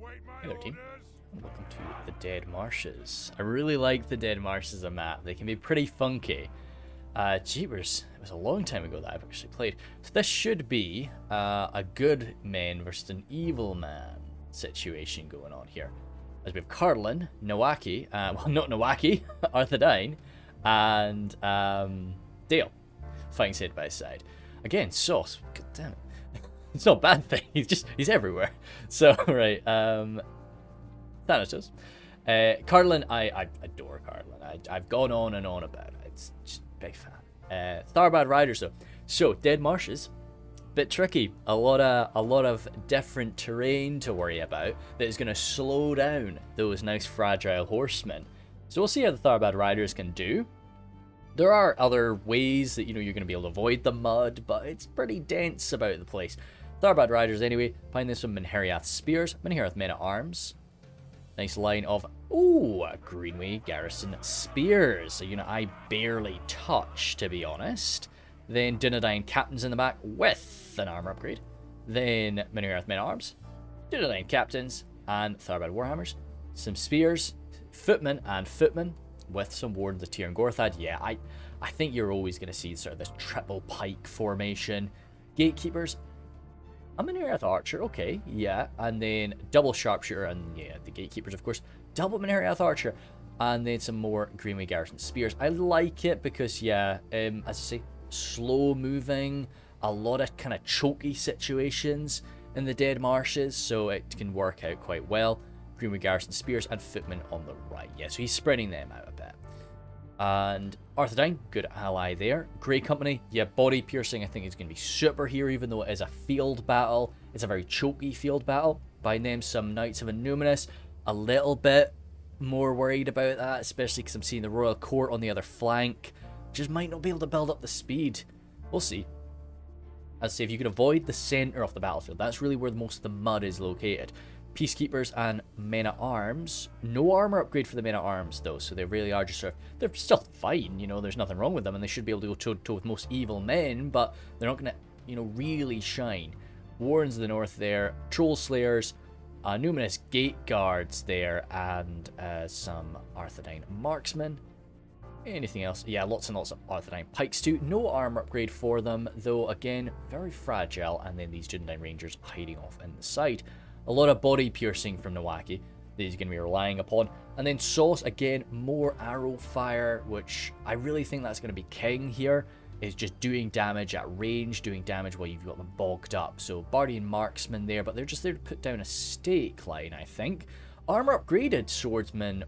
Hey there, team. Welcome to the Dead Marshes. I really like the Dead Marshes as a map. They can be pretty funky. Jeepers, it was a long time ago that I've actually played. So this should be a good man versus an evil man situation going on here. As we have Cardolan, Nawaki, well not Nawaki, Arthedain, and Dale fighting side by side. Again, Sauce, god damn it. It's not a bad thing, he's everywhere. So, right, Thanos does. Cardolan, I adore Cardolan. I've gone on and on about it. It's just a big fan. Tharbad Riders though. So, Dead Marshes, bit tricky. A lot of different terrain to worry about that is going to slow down those nice fragile horsemen. So we'll see how the Tharbad Riders can do. There are other ways that, you're going to be able to avoid the mud, but it's pretty dense about the place. Tharbad Riders anyway, find this from Minheriath Spears, Minheriath Men-at-Arms. Nice line of, Greenway Garrison Spears. So, I barely touch, to be honest. Then Dunedain Captains in the back with an armor upgrade. Then Minheriath Men-at-Arms, Dunedain Captains, and Tharbad Warhammers. Some Spears, Footmen and Footmen, with some Wardens of Tyr and Gorthad. Yeah, I think you're always going to see sort of this triple pike formation. Gatekeepers, a Minheriath Archer, okay, yeah, and then double Sharpshooter, and yeah, the Gatekeepers, of course, double Minheriath Archer, and then some more Greenway Garrison Spears. I like it because, yeah, as I say, slow moving, a lot of kind of choky situations in the Dead Marshes, so it can work out quite well. Greenway Garrison Spears and Footmen on the right. Yeah, so he's spreading them out a bit. And Arthedain, good ally there. Grey Company, yeah, body piercing I think is going to be super here, even though it is a field battle. It's a very choky field battle. Behind them, some Knights of Innuminous. A little bit more worried about that, especially because I'm seeing the Royal Court on the other flank. Just might not be able to build up the speed. We'll see. As I say, if you can avoid the centre of the battlefield, that's really where most of the mud is located. Peacekeepers and Men-at-Arms. No armor upgrade for the Men-at-Arms though, so they really are just sort of, they're still fine, there's nothing wrong with them, and they should be able to go toe-to-toe with most evil men, but they're not going to, really shine. Warrens of the North there, Troll Slayers, numerous Gate Guards there, and some Arthedain Marksmen. Anything else? Yeah, lots and lots of Arthedain Pikes too. No armor upgrade for them, though, again, very fragile, and then these Dunedain Rangers hiding off in the side. A lot of body piercing from Nawaki that he's going to be relying upon. And then Sauce, again, more arrow fire, which I really think that's going to be king here, is just doing damage at range, doing damage while you've got them bogged up. So Bardian Marksmen there, but they're just there to put down a stake line, I think. Armor upgraded swordsmen,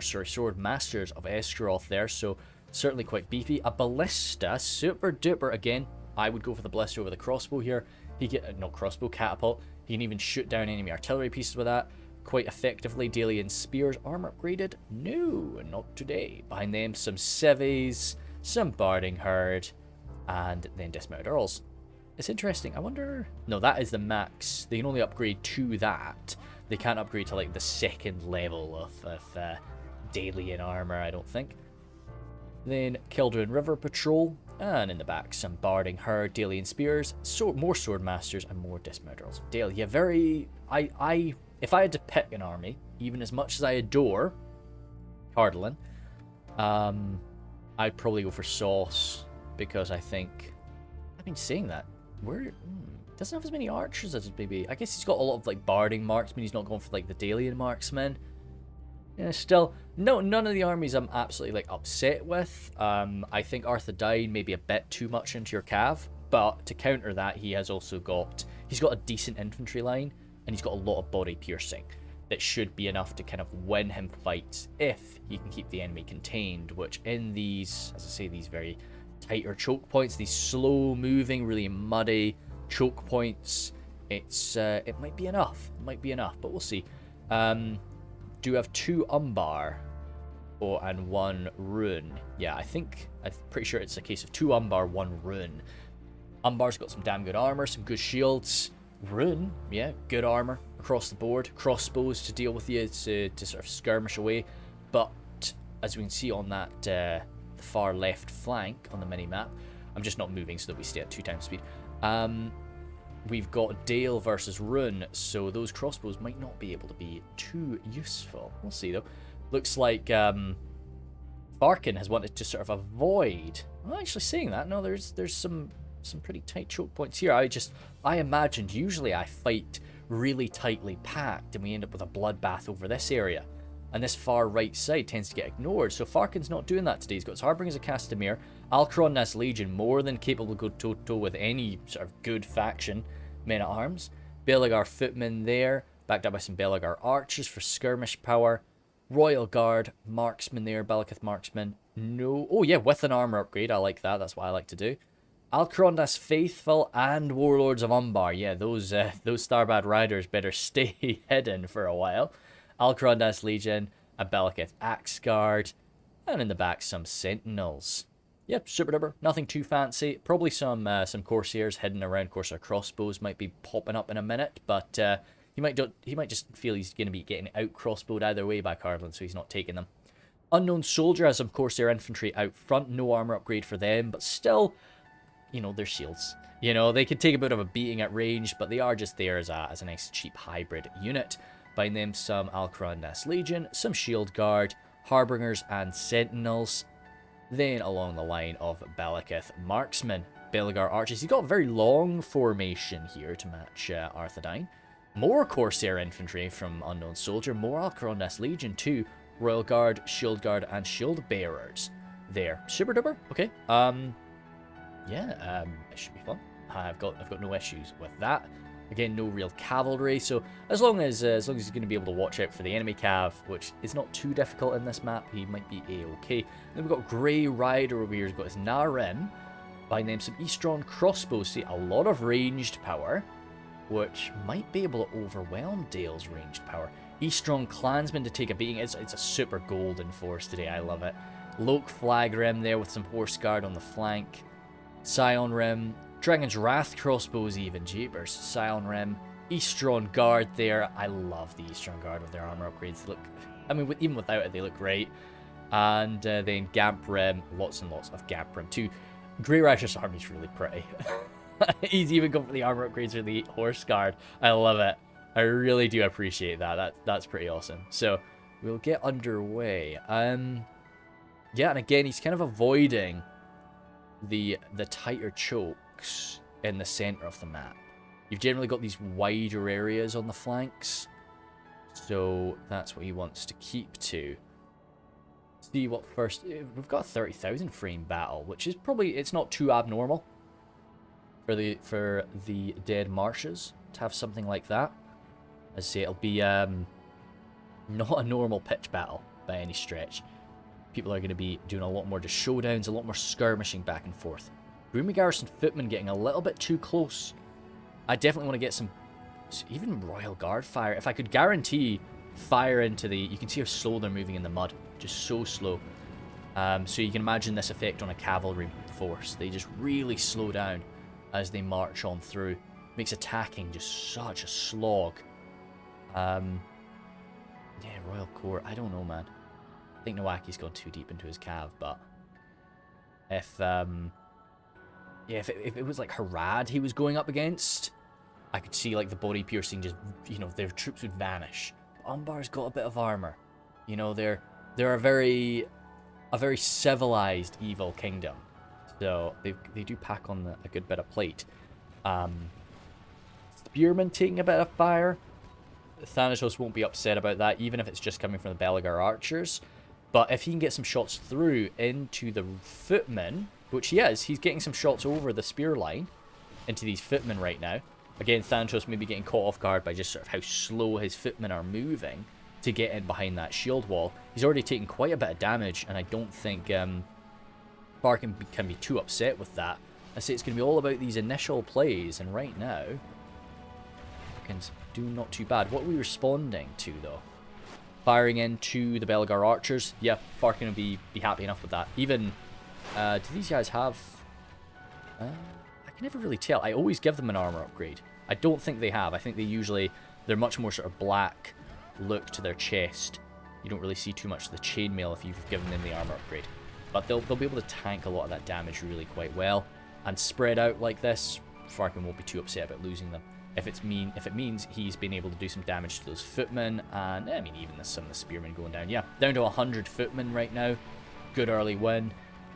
sword masters of Esgaroth there, so certainly quite beefy. A ballista, super duper, again, I would go for the ballista over the crossbow here. He get not crossbow, catapult. He can even shoot down enemy artillery pieces with that quite effectively. Dalian Spears, armor upgraded? No, not today. Behind them, some Civies, some Barding Herd, and then Dismounted Earls. It's interesting. I wonder... No, that is the max. They can only upgrade to that. They can't upgrade to, like, the second level of Dalian armor, I don't think. Then Keldrin River Patrol, and in the back some Barding Herd, Dalian Spears, more Sword Masters, and more Dismounted Earls. Dale, yeah, very... if I had to pick an army, even as much as I adore Cardolan, I'd probably go for Sauce, because I think... I've been saying that. Doesn't have as many archers as maybe... I guess he's got a lot of, like, Barding Marksmen. He's not going for, like, the Dalian Marksmen. Yeah, still, no, none of the armies I'm absolutely, like, upset with. I think Arthedain may be a bit too much into your cav, but to counter that, he has also got... He's got a decent infantry line, and he's got a lot of body piercing that should be enough to kind of win him fights if he can keep the enemy contained, which in these, as I say, these very tighter choke points, these slow-moving, really muddy choke points, it might be enough. It might be enough, but we'll see. Do have 2 Umbar and 1 Rhun. Yeah, I'm pretty sure it's a case of 2 Umbar, 1 Rhun. Umbar's got some damn good armor, some good shields. Rhun, yeah, good armor across the board. Crossbows to deal with you, to sort of skirmish away. But as we can see on that the far left flank on the mini-map, I'm just not moving so that we stay at 2 times speed. we've got Dale versus Rhun, so those crossbows might not be able to be too useful. We'll see, though. Looks like Farkin has wanted to sort of avoid... Well, actually saying that, no, there's some pretty tight choke points here. I imagined usually I fight really tightly packed and we end up with a bloodbath over this area. And this far right side tends to get ignored. So Farkin's not doing that today. He's got his Harbingers of Castamere, Alcrondas Legion, more than capable to go toe-to-toe with any sort of good faction men-at-arms. Belagar Footmen there, backed up by some Belagar Archers for skirmish power. Royal Guard, Marksman there, Belakith Marksman. No, oh yeah, with an armor upgrade, I like that, that's what I like to do. Alcrondas Faithful and Warlords of Umbar. Yeah, those Starbad Riders better stay hidden for a while. Alcrondas Legion, a Belakith Axe Guard, and in the back some Sentinels. Yep, super duper, nothing too fancy. Probably some Corsairs hidden around. Corsair crossbows might be popping up in a minute, but he might just feel he's going to be getting out crossbowed either way by Cardolan, so he's not taking them. Unknown Soldier has some Corsair infantry out front, no armor upgrade for them, but still, you know, they're shields. You know, they could take a bit of a beating at range, but they are just there as a nice cheap hybrid unit. Behind them some Alcrondas Legion, some Shield Guard, Harbingers and Sentinels. Then along the line of Belakith Marksmen, Belagar Archers. He's got a very long formation here to match Arthedain. More Corsair infantry from Unknown Soldier, more Alcrondas Legion too. Royal Guard, Shield Guard and Shield Bearers there. Super duper. Okay. Yeah, it should be fun. I've got no issues with that. Again, no real cavalry, so as long as he's going to be able to watch out for the enemy cav, which is not too difficult in this map, he might be a-okay. Then we've got Grey Rider over here. He's got his Narin. Behind them some Eastron crossbows. See, a lot of ranged power, which might be able to overwhelm Dale's ranged power. Eastron Clansmen to take a beating. It's a super golden force today. I love it. Loke Flag Rim there with some Horse Guard on the flank. Scion Rim. Dragon's Wrath crossbows even. Jeepers. Scion Rim. Eastron Guard there. I love the Eastron Guard with their armor upgrades. They look, I mean, even without it, they look great. And then Gamp Rim. Lots and lots of Gamp Rim too. Grey Rider's army's really pretty. He's even going for the armor upgrades for the Horse Guard. I love it. I really do appreciate that. That's pretty awesome. So we'll get underway. Yeah, and again, he's kind of avoiding the tighter chokes in the center of the map. You've generally got these wider areas on the flanks, so that's what he wants to keep to. See what first. We've got a 30,000 frame battle, which is probably, it's not too abnormal for the Dead Marshes to have something like that. As I say, it'll be not a normal pitch battle by any stretch. People are going to be doing a lot more just showdowns, a lot more skirmishing back and forth. Roomy Garrison Footmen getting a little bit too close. I definitely want to get some, even Royal Guard fire. If I could guarantee fire into the, you can see how slow they're moving in the mud. Just so slow. So you can imagine this effect on a cavalry force. They just really slow down as they march on through. Makes attacking just such a slog. Yeah, Royal Court. I don't know, man. I think Nowaki's gone too deep into his cav, but if yeah, if it was like Harad he was going up against, I could see like the body piercing just, you know, their troops would vanish. But Umbar's got a bit of armor. You know, they're a very civilized evil kingdom, so they do pack on a good bit of plate. Spearmen taking a bit of fire. Thanatos won't be upset about that, even if it's just coming from the Belagar Archers. But if he can get some shots through into the footmen, which he is, he's getting some shots over the spear line into these footmen right now. Again, Thanatos may be getting caught off guard by just sort of how slow his footmen are moving to get in behind that shield wall. He's already taken quite a bit of damage, and I don't think Farkin can be too upset with that. I say it's going to be all about these initial plays, and right now, Farkin's doing not too bad. What are we responding to, though? Firing into the Belagar Archers. Yeah, Farkin will be happy enough with that. Even, do these guys have... I can never really tell. I always give them an armor upgrade. I don't think they have. I think they're much more sort of black look to their chest. You don't really see too much of the chainmail if you've given them the armor upgrade. But they'll be able to tank a lot of that damage really quite well. And spread out like this, Farkin won't be too upset about losing them. If it means he's been able to do some damage to those footmen, and I mean even some of the spearmen going down. Yeah, down to 100 footmen right now. Good early win.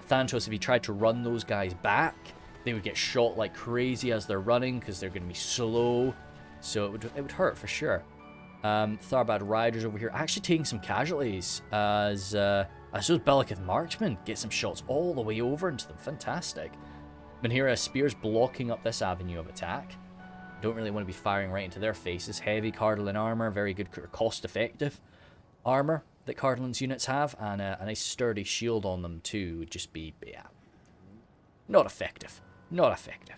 Thanatos, if he tried to run those guys back, they would get shot like crazy as they're running because they're going to be slow. So it would hurt for sure. Tharbad Riders over here actually taking some casualties as those Belliceth Marksmen get some shots all the way over into them. Fantastic. Menhira Spears blocking up this avenue of attack. Don't really want to be firing right into their faces. Heavy Cardolan armor, very good cost-effective armor that Cardolan's units have, and a nice sturdy shield on them too would just be, yeah, not effective. Not effective.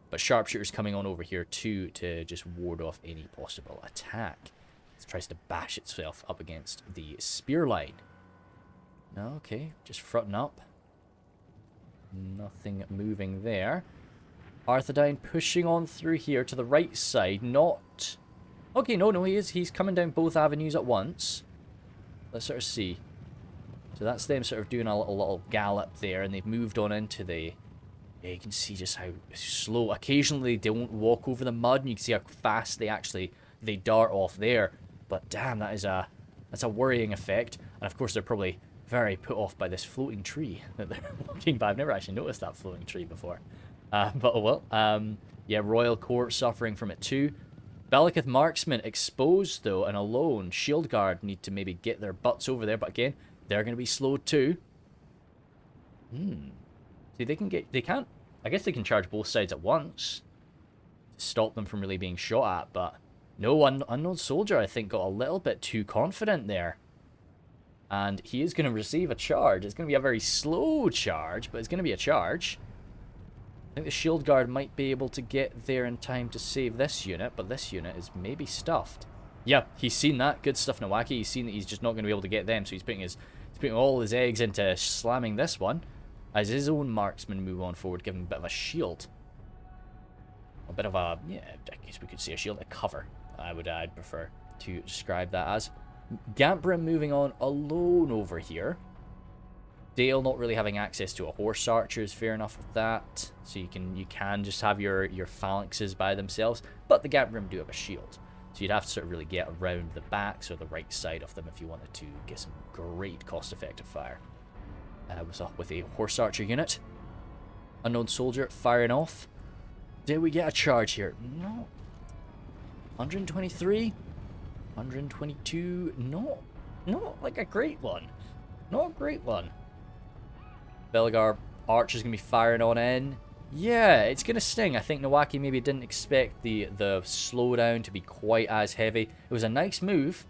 But Sharpshooter's coming on over here too to just ward off any possible attack. It tries to bash itself up against the spear line. Okay, just fronting up. Nothing moving there. Arthedain pushing on through here to the right side. Not... Okay, no, he is. He's coming down both avenues at once. Let's sort of see. So that's them sort of doing a little gallop there, and they've moved on into the... Yeah, you can see just how slow. Occasionally they don't walk over the mud, and you can see how fast they dart off there. But damn, that's a worrying effect. And of course they're probably very put off by this floating tree that they're walking by. I've never actually noticed that floating tree before. But oh well. Yeah, Royal Court suffering from it too. Belliceth Marksmen exposed though and alone. Shield Guard need to maybe get their butts over there, but again, they're going to be slowed too. See, they can't, I guess they can charge both sides at once to stop them from really being shot at, but no, Unknown Soldier I think got a little bit too confident there. And he is going to receive a charge. It's going to be a very slow charge, but it's going to be a charge. I think the Shield Guard might be able to get there in time to save this unit, but this unit is maybe stuffed. Yeah, he's seen that. Good stuff, Nawaki. He's seen that he's just not going to be able to get them, so he's putting all his eggs into slamming this one. As his own marksmen move on forward, giving a bit of a shield. A bit of a, yeah, I guess we could say a shield, a cover. I'd prefer to describe that as. Gamprim moving on alone over here. Dale not really having access to a horse archer is fair enough with that. So you can just have your phalanxes by themselves. But the Gamprim do have a shield. So you'd have to sort of really get around the backs or the right side of them if you wanted to get some great cost-effective fire. With a horse archer unit. Unknown Soldier firing off. Did we get a charge here? No. 123? 122? No. Not like a great one. Not a great one. Belgar Archer's going to be firing on in. Yeah, it's going to sting. I think Nawaki maybe didn't expect the slowdown to be quite as heavy. It was a nice move.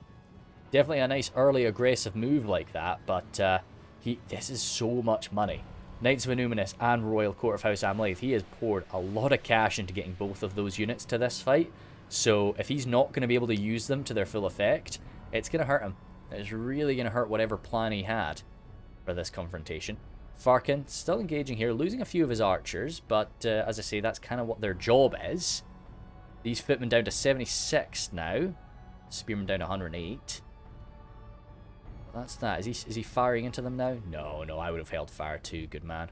Definitely a nice early aggressive move like that, but this is so much money. Knights of Illuminus and Royal Court of House Amlaith, he has poured a lot of cash into getting both of those units to this fight. So if he's not going to be able to use them to their full effect, it's going to hurt him. It's really going to hurt whatever plan he had for this confrontation. Farkin still engaging here, losing a few of his archers, but as I say, that's kind of what their job is. These footmen down to 76 now. Spearmen down to 108. That's that. Is he firing into them now? No, I would have held fire too. Good man.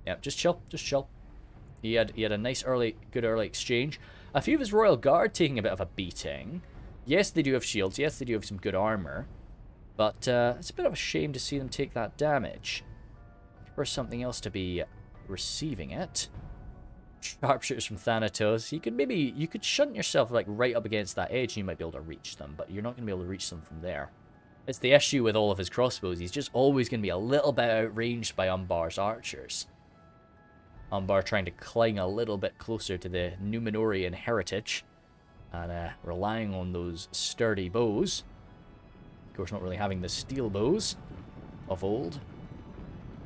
Yep, just chill. He had a nice good early exchange. A few of his Royal Guard taking a bit of a beating. Yes, they do have shields. Yes, they do have some good armor. But it's a bit of a shame to see them take that damage. For something else to be receiving it. Sharpshooters from Thanatos. You could shunt yourself like right up against that edge and you might be able to reach them, but you're not going to be able to reach them from there. It's the issue with all of his crossbows. He's just always going to be a little bit outranged by Umbar's archers. Umbar trying to cling a little bit closer to the Numenorian heritage and relying on those sturdy bows. Of course, not really having the steel bows of old.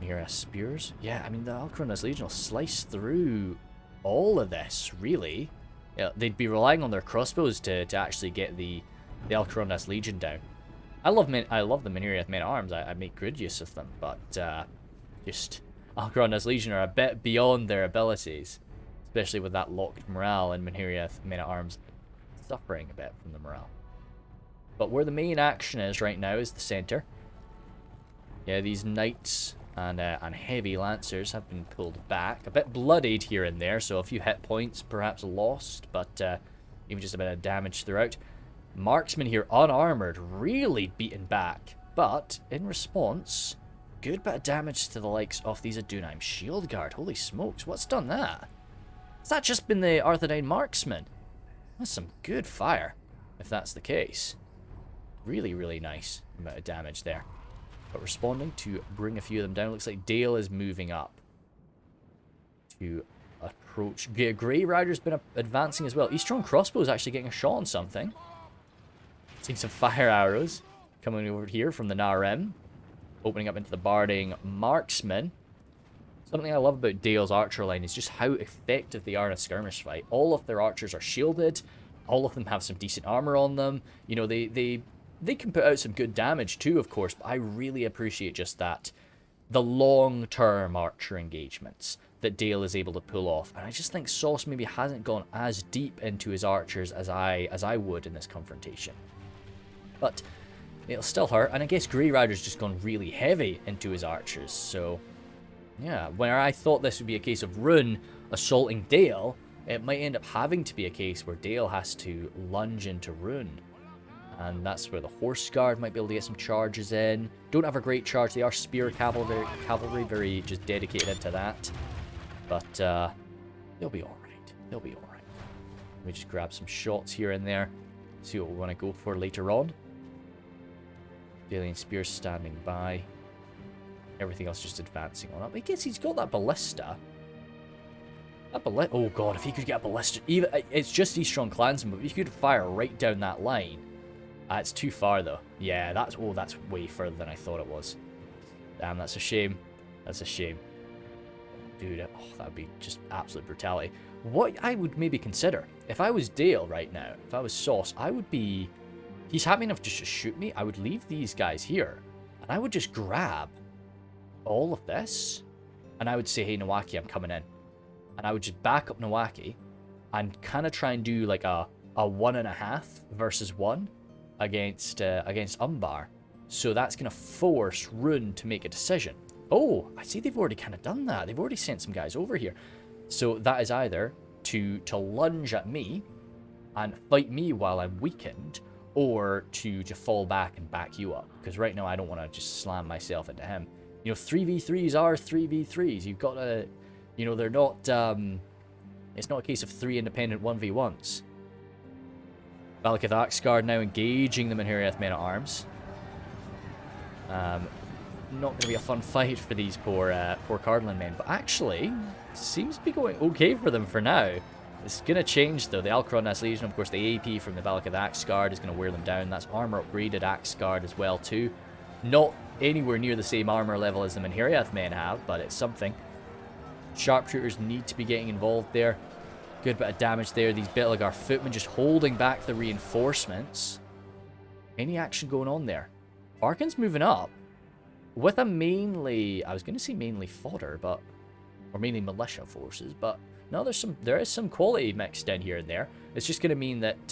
Here, spears. Yeah, I mean, the Alcronas Legion will slice through all of this, really. Yeah, they'd be relying on their crossbows to actually get the Alcronas Legion down. I love the Menhiriath men-at-arms. I make good use of them, but just Alcronas Legion are a bit beyond their abilities, especially with that locked morale and Menhiriath men-at-arms suffering a bit from the morale. But where the main action is right now is the center. Yeah, these knights and heavy lancers have been pulled back. A bit bloodied here and there, so a few hit points perhaps lost, but even just a bit of damage throughout. Marksmen here, unarmored, really beaten back, but in response, good bit of damage to the likes of these Adunheim Shield Guard. Holy smokes, what's done that? Has that just been the Arthedain Marksmen? That's some good fire, if that's the case. Really, really nice amount of damage there. But responding to bring a few of them down. Looks like Dale is moving up to approach. Grey Rider's been advancing as well. Eastron Crossbow is actually getting a shot on something. Seeing some fire arrows coming over here from the Narem. Opening up into the Barding Marksmen. Something I love about Dale's archer line is just how effective they are in a skirmish fight. All of their archers are shielded. All of them have some decent armor on them. You know, they can put out some good damage too, of course, but I really appreciate just that. The long-term archer engagements that Dale is able to pull off. And I just think Sauce maybe hasn't gone as deep into his archers as I would in this confrontation. But it'll still hurt, and I guess Grey Rider's just gone really heavy into his archers, so yeah, where I thought this would be a case of Rhun assaulting Dale, it might end up having to be a case where Dale has to lunge into Rhun. And that's where the Horse Guard might be able to get some charges in. Don't have a great charge, they are spear cavalry, very just dedicated into that. But they'll be alright, they'll be alright. Let me just grab some shots here and there, see what we want to go for later on. Alien Spear standing by. Everything else just advancing on up. I guess he's got that ballista. Oh god, if he could get a ballista. It's just Eastron Clansmen, but if he could fire right down that line. It's too far though. Yeah, that's way further than I thought it was. Damn, that's a shame. That's a shame. Dude, oh, that would be just absolute brutality. What I would maybe consider, if I was Dale right now, if I was Sauce, I would be... He's happy enough just to shoot me. I would leave these guys here. And I would just grab all of this. And I would say, hey, Nawaki, I'm coming in. And I would just back up Nawaki. And kind of try and do like a 1.5 versus 1 against Umbar. So that's going to force Rhun to make a decision. Oh, I see they've already kind of done that. They've already sent some guys over here. So that is either to lunge at me and fight me while I'm weakened, or to fall back and back you up. Because right now I don't want to just slam myself into him. You know, 3v3s are 3v3s. You've got to, you know, they're not, it's not a case of 3 independent 1v1s. Valakith Axguard now engaging the Menheriath Men-at-Arms. Not going to be a fun fight for these poor Cardolan men, but actually, seems to be going okay for them for now. It's going to change though. The Alcaron Nest Legion, of course, the AP from the Valakith Axguard is going to wear them down. That's armor upgraded Axguard as well too. Not anywhere near the same armor level as the Menheriath men have, but it's something. Sharpshooters need to be getting involved there. Good bit of damage there. These Belagar footmen just holding back the reinforcements. Any action going on there? Arkan's moving up with a mainly, I was going to say mainly fodder, but, or mainly militia forces, but no, there is some quality mixed in here and there. It's just going to mean that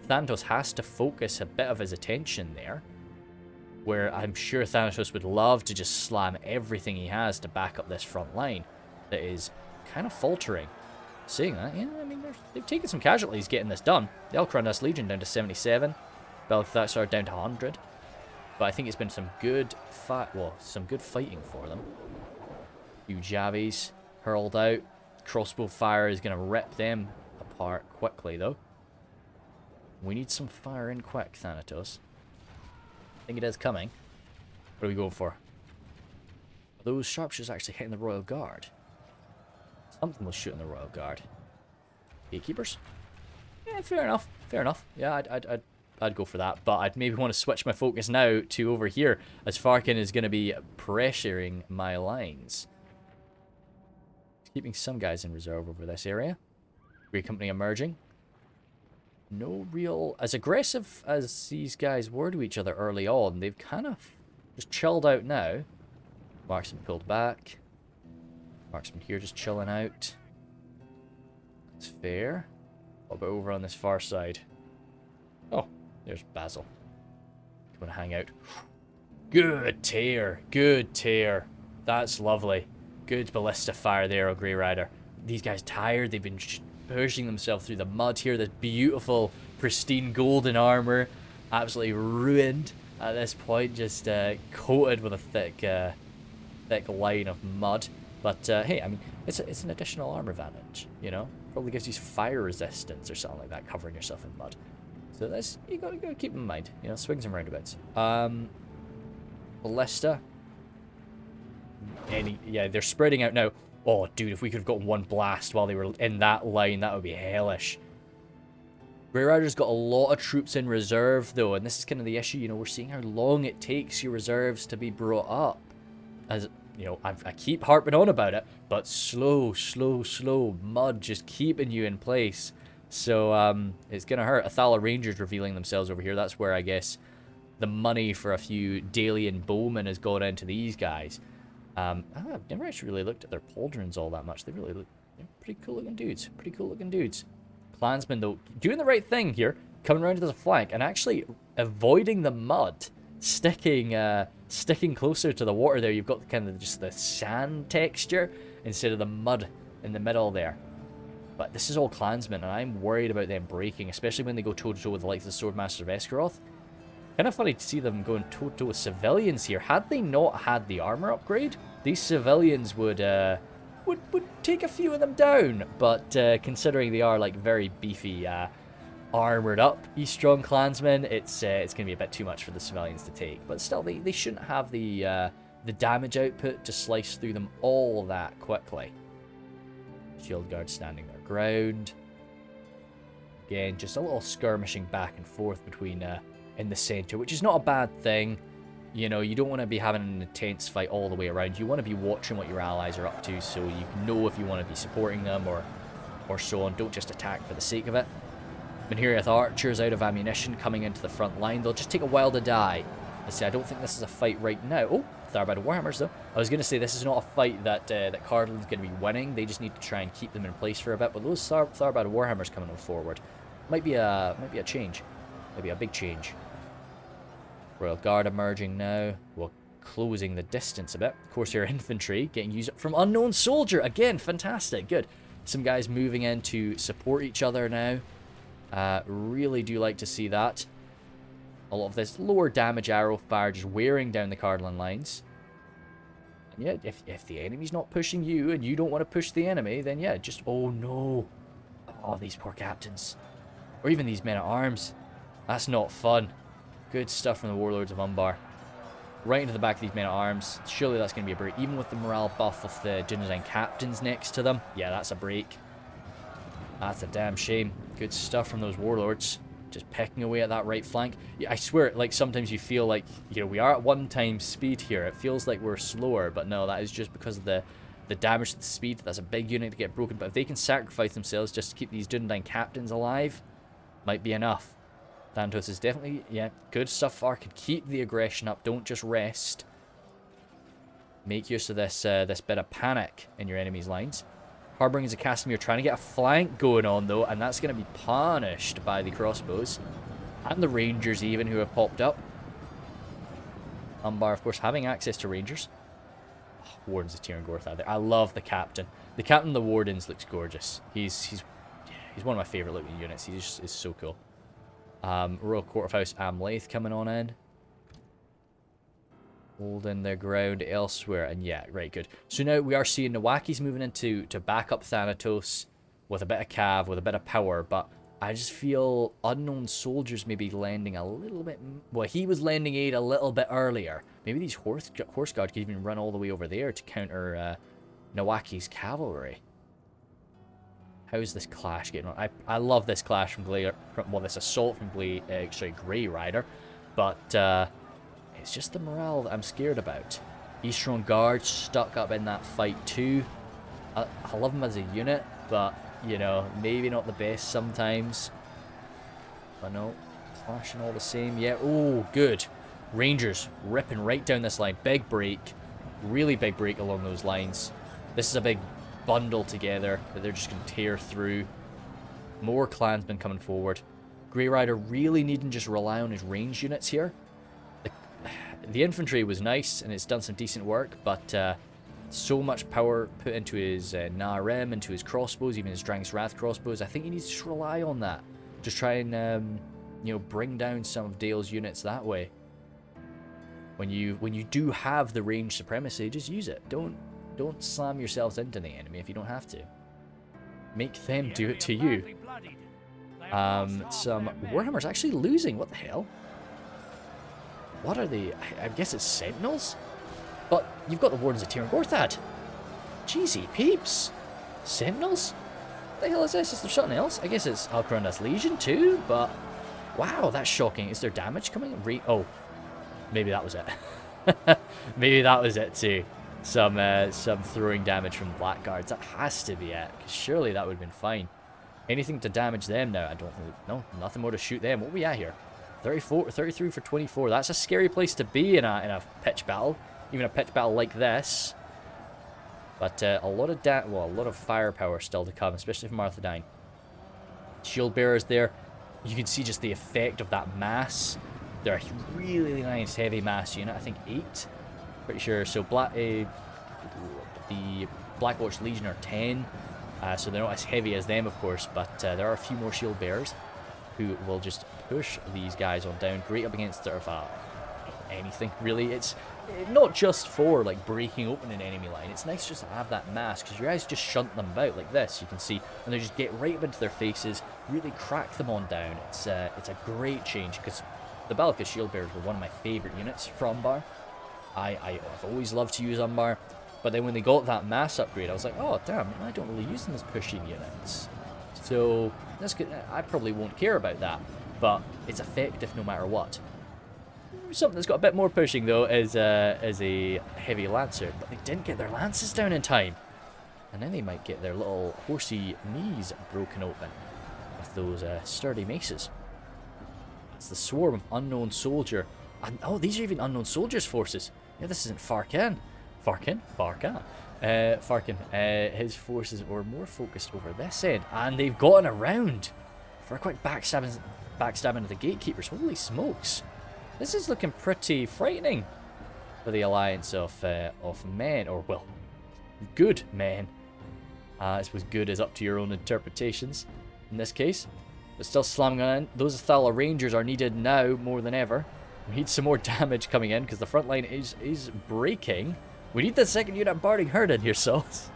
Thanatos has to focus a bit of his attention there, where I'm sure Thanatos would love to just slam everything he has to back up this front line that is kind of faltering. Saying that, yeah, I mean, they've taken some casualties getting this done. The Alcaron Legion down to 77, Belgathaxar down to 100. But I think it's been some good fighting for them. Few Javies hurled out. Crossbow fire is going to rip them apart quickly, though. We need some fire in quick, Thanatos. I think it is coming. What are we going for? Are those sharpshooters actually hitting the Royal Guard? Something was shooting the Royal Guard. Gatekeepers? Yeah, fair enough. Fair enough. Yeah, I'd go for that. But I'd maybe want to switch my focus now to over here, as Farkin is going to be pressuring my lines. Keeping some guys in reserve over this area. Great Company emerging. No real... As aggressive as these guys were to each other early on, they've kind of just chilled out now. Marksman pulled back. Marksman here just chilling out. That's fair. What about over on this far side? Oh, there's Basil. You want to hang out? Good tear. Good tear. That's lovely. Good ballista fire there, oh Grey Rider. These guys tired. They've been pushing themselves through the mud here. This beautiful, pristine golden armor. Absolutely ruined at this point. Just coated with a thick line of mud. But hey, I mean, it's an additional armor advantage, you know? Probably gives you fire resistance or something like that, covering yourself in mud. So this, you gotta keep in mind, you know, swings and roundabouts. Ballista. Yeah, they're spreading out now. Oh, dude, if we could have gotten one blast while they were in that line, that would be hellish. Grey Rider's got a lot of troops in reserve, though, and this is kind of the issue, you know, we're seeing how long it takes your reserves to be brought up. As, you know, I keep harping on about it, but slow. Mud just keeping you in place. So, it's going to hurt. Athala Rangers revealing themselves over here. That's where, I guess, the money for a few Dalian bowmen has gone into these guys. I've never actually really looked at their pauldrons all that much. They really look pretty cool looking dudes. Clansmen, though, doing the right thing here. Coming around to the flank and actually avoiding the mud. Sticking closer to the water there. You've got kind of just the sand texture instead of the mud in the middle there. But this is all clansmen, and I'm worried about them breaking, especially when they go toe-to-toe with the likes of the Swordmaster of Esgaroth. Kind of funny to see them going toe-to-toe with civilians here. Had they not had the armor upgrade, these civilians would take a few of them down. But considering they are like very beefy, armored up Eastron clansmen, it's going to be a bit too much for the civilians to take. But still, they shouldn't have the damage output to slice through them all that quickly. Shield guard standing their ground. Again, just a little skirmishing back and forth between in the center, which is not a bad thing. You know, you don't want to be having an intense fight all the way around. You want to be watching what your allies are up to, so you know if you want to be supporting them or so on. Don't just attack for the sake of it. Menhiriath archers out of ammunition coming into the front line. They'll just take a while to die. Let's see, I don't think this is a fight right now. Oh, Tharbad Warhammers though. I was going to say this is not a fight that Cardolan's going to be winning. They just need to try and keep them in place for a bit. But those Tharbad Warhammers coming on forward might be a change. Maybe a big change. Royal Guard emerging now. Well, closing the distance a bit. Corsair infantry getting used up from Unknown Soldier. Again, fantastic. Good. Some guys moving in to support each other now. Really do like to see that. A lot of this lower damage arrow fire just wearing down the Cardolan lines. And yeah, if the enemy's not pushing you and you don't want to push the enemy, then yeah, just, oh no. Oh, these poor captains. Or even these men-at-arms. That's not fun. Good stuff from the Warlords of Umbar. Right into the back of these men-at-arms. Surely that's going to be a break. Even with the morale buff of the Dunedain captains next to them. Yeah, that's a break. That's a damn shame. Good stuff from those Warlords. Just pecking away at that right flank. Yeah, I swear, like, sometimes you feel like, you know, we are at 1 times speed here. It feels like we're slower, but no, that is just because of the damage to the speed. That's a big unit to get broken, but if they can sacrifice themselves just to keep these Dunedain captains alive, might be enough. Thanatos is definitely, yeah, good stuff. Arkin, keep the aggression up. Don't just rest. Make use of this this bit of panic in your enemy's lines. Harboring is a Casimir trying to get a flank going on, though, and that's going to be punished by the crossbows. And the Rangers, even, who have popped up. Umbar, of course, having access to Rangers. Oh, Wardens of Tirangorth there. I love the captain. The captain of the Wardens looks gorgeous. He's one of my favourite looking units. He just is so cool. Royal Court of House Amlaith coming on in. Holding their ground elsewhere, and yeah, right, good. So now we are seeing Nawaki's moving into back up Thanatos with a bit of cav, with a bit of power, but I just feel Unknown Soldiers maybe lending a little bit. Well, he was lending aid a little bit earlier. Maybe these horse guard could even run all the way over there to counter Nawaki's cavalry. How's this clash getting on? I love this clash from this assault from Grey Rider, but it's just the morale that I'm scared about. Eastron Guard stuck up in that fight too. I love them as a unit, but, you know, maybe not the best sometimes. But no, clashing all the same. Yeah, oh, good. Rangers ripping right down this line. Big break. Really big break along those lines. This is a big bundle together that they're just going to tear through. More clansmen coming forward. Grey Rider really needing to just rely on his range units here. The infantry was nice and it's done some decent work, but So much power put into his Narem, into his crossbows, even his Drang's Wrath crossbows. I think he needs to just rely on that. Just try and, you know, bring down some of Dale's units that way. When you do have the range supremacy, just use it. Don't slam yourselves into the enemy if you don't have to. Make them do it to you. Some Warhammer's actually losing. What the hell? What are they? I guess it's Sentinels? But you've got the Wardens of Tir and Gorthad. Jeezy peeps. Sentinels? What the hell is this? Is there something else? I guess it's Alcronda's Legion too, but... Wow, that's shocking. Is there damage coming? Oh. Maybe that was it. Maybe that was it too. Some throwing damage from Blackguards. That has to be it, because surely that would have been fine. Anything to damage them now? I don't think... No, nothing more to shoot them. What are we at here? 33 for 24. That's a scary place to be in a pitch battle. Even a pitch battle like this. But a lot of firepower still to come, especially from Arthedain. Shield bearers there. You can see just the effect of that mass. They're a really nice heavy mass unit. I think 8. Pretty sure. So the Blackwatch Legion are 10. So they're not as heavy as them, of course. But there are a few more shield bearers who will just push these guys on down. Great up against sort of anything, really. It's not just for like breaking open an enemy line. It's nice just to have that mass, because your guys just shunt them about like this, you can see, and they just get right up into their faces, really crack them on down. It's a great change, because the Balaka Shield Bearers were one of my favourite units for Umbar. I've always loved to use Umbar, but then when they got that mass upgrade, I was like, oh damn, I don't really use them as pushing units. So that's good. I probably won't care about that, but it's effective no matter what. Something that's got a bit more pushing though is a heavy lancer, but they didn't get their lances down in time, and then they might get their little horsey knees broken open with those sturdy maces. It's the swarm of unknown soldier, and oh, these are even unknown soldiers' forces. Yeah, this isn't Farkan. His forces were more focused over this end, and they've gotten around for quite backstabbing of the gatekeepers. Holy smokes! This is looking pretty frightening for the alliance of men, or well, good men. I suppose good is up to your own interpretations in this case. But still slamming on in. Those Athala Rangers are needed now more than ever. We need some more damage coming in because the front line is breaking. We need the second unit Barding Herd in here, Sauce.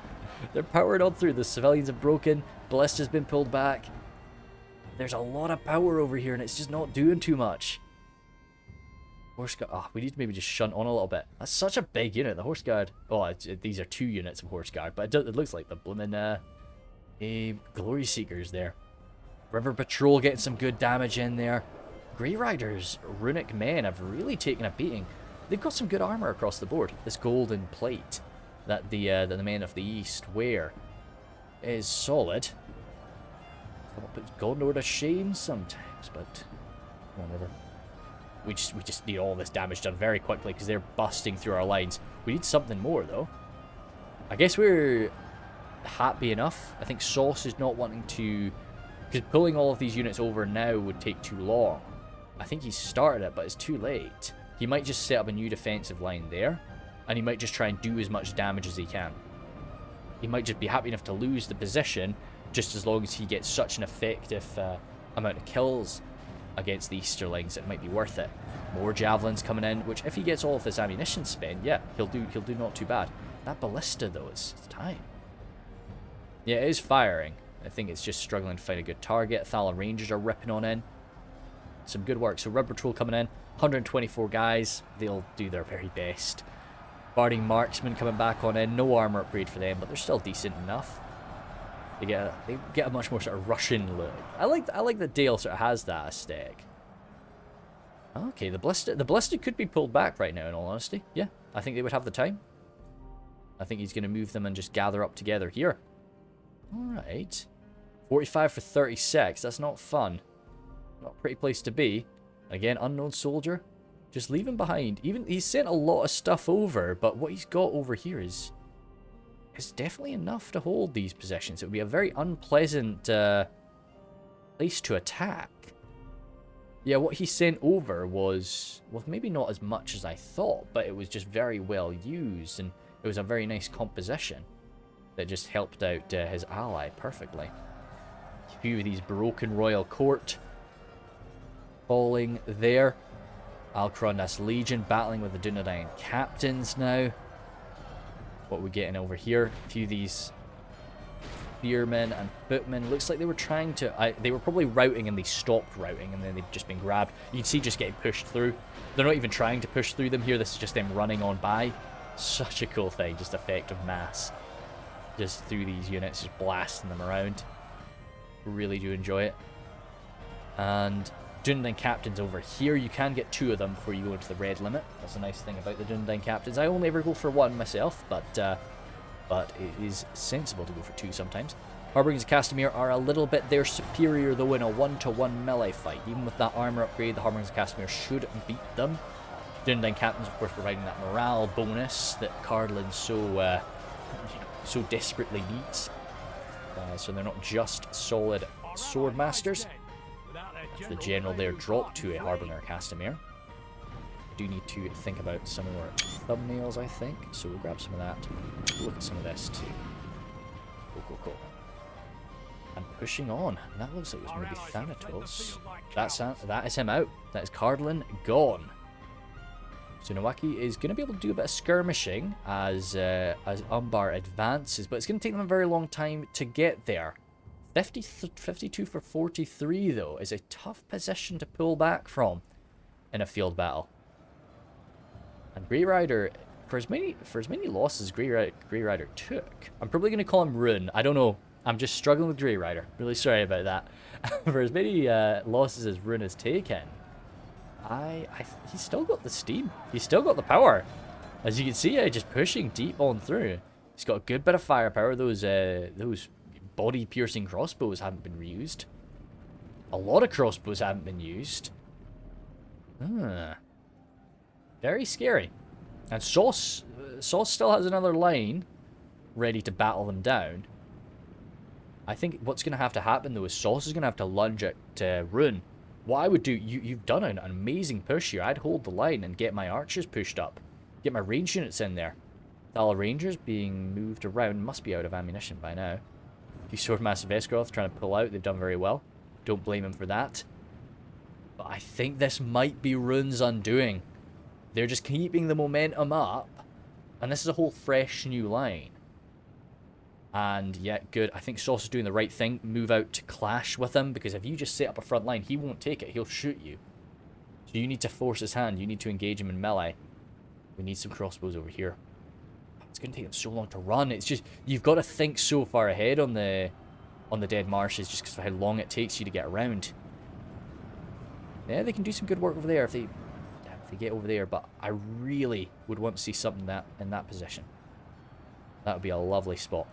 They're powered on through. The civilians have broken. Ballista's been pulled back. There's a lot of power over here and it's just not doing too much. Horse Guard. Oh, we need to maybe just shunt on a little bit. That's such a big unit, the Horse Guard. Oh, these are 2 units of Horse Guard, but it looks like the blooming Glory Seekers there. River Patrol getting some good damage in there. Grey Riders, Runic Men have really taken a beating. They've got some good armor across the board. This golden plate that the men of the East wear is solid. Puts Gondor to shame sometimes, but whatever. We just need all this damage done very quickly because they're busting through our lines. We need something more though. I guess we're happy enough. I think Sauce is not wanting to, because pulling all of these units over now would take too long. I think he started it, but it's too late. He might just set up a new defensive line there, and he might just try and do as much damage as he can. He might just be happy enough to lose the position, just as long as he gets such an effective amount of kills against the Easterlings, it might be worth it. More javelins coming in, which if he gets all of this ammunition spent, yeah, he'll do not too bad. That ballista though, it's time. Yeah, it is firing. I think it's just struggling to find a good target. Thala Rangers are ripping on in. Some good work. So Red Patrol coming in, 124 guys. They'll do their very best. Barding Marksmen coming back on in. No armor upgrade for them, but they're still decent enough. They get a much more sort of Russian look. I like that Dale sort of has that aesthetic. Okay, the Ballista could be pulled back right now, in all honesty. Yeah, I think they would have the time. I think he's going to move them and just gather up together here. Alright. 45 for 36. That's not fun. Not a pretty place to be. Again, unknown soldier. Just leave him behind. Even he's sent a lot of stuff over, but what he's got over here is definitely enough to hold these positions. It would be a very unpleasant place to attack. Yeah, what he sent over was, well, maybe not as much as I thought, but it was just very well used, and It was a very nice composition that just helped out his ally perfectly. A few of these broken royal court falling there. Alcrondas Legion battling with the Dunedain captains now. What are we getting over here? A few of these spearmen and footmen. Looks like they were trying to... they were probably routing and they stopped routing and then they've just been grabbed. You can see just getting pushed through. They're not even trying to push through them here. This is just them running on by. Such a cool thing. Just effective mass. Just through these units. Just blasting them around. Really do enjoy it. And Dunedain captains over here. You can get 2 of them before you go into the red limit. That's a nice thing about the Dunedain captains. I only ever go for 1 myself, but it is sensible to go for 2 sometimes. Harbingers of Castamere are a little bit their superior though in a 1-to-1 melee fight. Even with that armor upgrade, the Harbingers of Castamere should beat them. Dunedain captains, of course, providing that morale bonus that Cardolan so desperately needs. So they're not just solid sword masters. That's the general there dropped to a Harbinger Castamere. Do need to think about some more thumbnails, I think. So we'll grab some of that. Look at some of this too. Cool. And pushing on. And that looks like it was maybe Thanatos. That is him out. That is Cardolan gone. So Nawaki is going to be able to do a bit of skirmishing as Umbar advances, but it's going to take them a very long time to get there. 52 for 43 though is a tough position to pull back from in a field battle. And Grey Rider, for as many losses Grey Rider took, I'm probably going to call him Rhun. I don't know. I'm just struggling with Grey Rider. Really sorry about that. For as many losses as Rhun has taken, he's still got the steam. He's still got the power. As you can see, just pushing deep on through. He's got a good bit of firepower. Those body-piercing crossbows haven't been reused. A lot of crossbows haven't been used. Very scary. And Sauce still has another line ready to battle them down. I think what's going to have to happen, though, is Sauce is going to have to lunge at Rhun. What I would do, you've done an amazing push here. I'd hold the line and get my archers pushed up. Get my range units in there. Thala Rangers being moved around. Must be out of ammunition by now. A few Swordmaster of Esgaroth trying to pull out. They've done very well. Don't blame him for that. But I think this might be Rhun's undoing. They're just keeping the momentum up. And this is a whole fresh new line. And yeah, good. I think Sauce is doing the right thing. Move out to clash with him. Because if you just set up a front line, he won't take it. He'll shoot you. So you need to force his hand. You need to engage him in melee. We need some crossbows over here. It's going to take them so long to run. It's just, you've got to think so far ahead on the Dead Marshes just because of how long it takes you to get around. Yeah, they can do some good work over there if they get over there, but I really would want to see something in that position. That would be a lovely spot.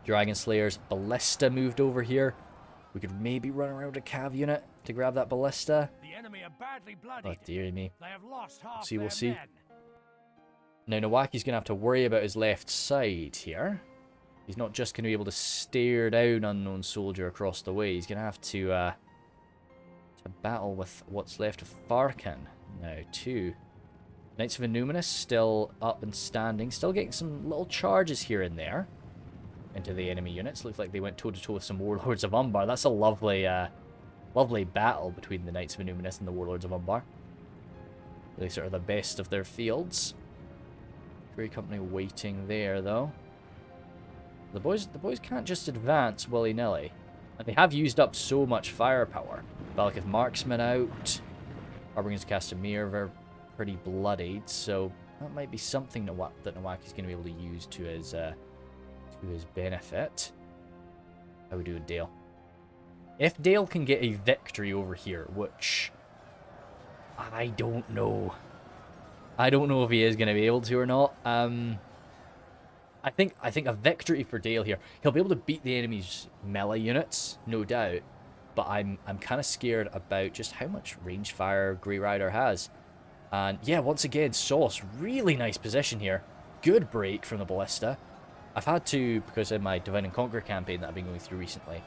Dragon Slayers, Ballista moved over here. We could maybe run around a cav unit to grab that Ballista. The enemy are badly bloodied. Oh, dearie me. They have lost half We'll see. men. Now, Nawaki's going to have to worry about his left side here. He's not just going to be able to stare down Unknown Soldier across the way. He's going to have to battle with what's left of Farkan now, too. Knights of Innuminus still up and standing. Still getting some little charges here and there into the enemy units. Looks like they went toe-to-toe with some Warlords of Umbar. That's a lovely battle between the Knights of Innuminus and the Warlords of Umbar. Really sort of the best of their fields. Grey Company waiting there, though. The boys can't just advance willy-nilly. And they have used up so much firepower. Balakith Marksman out. Harbingers of Castamere, they're pretty bloodied, so that might be something that Nawaki's going to be able to use to his benefit. How we do with Dale? If Dale can get a victory over here, which I don't know. I don't know if he is going to be able to or not. I think a victory for Dale here. He'll be able to beat the enemy's melee units, no doubt. But I'm kind of scared about just how much range fire Grey Rider has. And yeah, once again, Sauce, really nice position here. Good break from the Ballista. I've had to, because in my Divide and Conquer campaign that I've been going through recently,